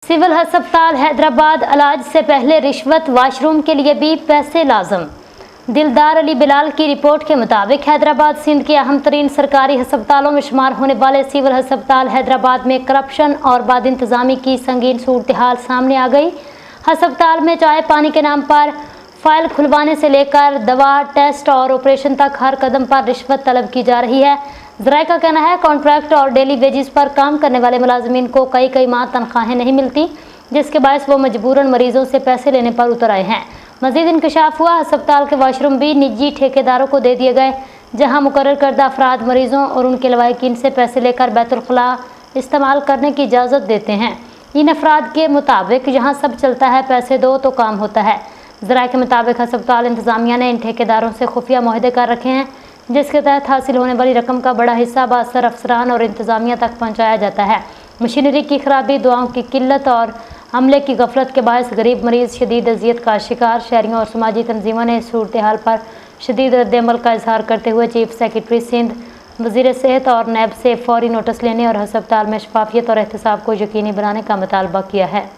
Civil अस्पताल हैदराबाद, इलाज से पहले रिश्वत, वॉशरूम के लिए भी पैसे लाजम। दिलदार अली बिलाल की रिपोर्ट के मुताबिक हैदराबाद सिंध के अहम तरीन सरकारी अस्पतालों में शुमार होने वाले सिविल अस्पताल हैदराबाद में करप्शन और बाद इंतजामी की संगीन सूरत हाल सामने आ गई। अस्पताल में चाय पानी के नाम पर फाइल खुलवाने से लेकर दवा, टेस्ट और ऑपरेशन तक हर कदम पर रिश्वत तलब की जा रही है। ज़राए का कहना है कॉन्ट्रैक्ट और डेली वेजेस पर काम करने वाले मुलाजमीन को कई माह तनख्वाहें नहीं मिलती, जिसके बायस वो मजबूरन मरीजों से पैसे लेने पर उतर आए हैं। मजीद इंकशाफ हुआ, अस्पताल के वाशरूम भी निजी ठेकेदारों को दे दिए गए, जहां मुकर्रर करदा अफराद मरीजों और उनके लवाहिकीन से पैसे लेकर बैतुल खुला इस्तेमाल करने की इजाज़त देते हैं। इन अफराद के मुताबिक यहाँ सब चलता है, पैसे दो तो काम होता है। ज़राए के मुताबिक अस्पताल इंतज़ामिया ने इन ठेकेदारों से खुफिया मुआहदे कर रखे हैं, जिसके तहत हासिल होने वाली रकम का बड़ा हिस्सा बासर अफसरान और इंतज़ामिया तक पहुँचाया जाता है। मशीनरी की खराबी, दुआओं की किल्लत और अमले की गफलत के बायस गरीब मरीज़ शदीद अजियत का शिकार। शहरियों और समाजी तंजीमों ने इस सूरत हाल पर शदीद रद्द-ए-अमल का इजहार करते हुए चीफ सेक्रेटरी सिंध, वज़ीर सेहत और नैब से फौरी नोटिस लेने और अस्पताल में शफाफियत और एहतसाब को यकीनी बनाने का मुतालबा किया है।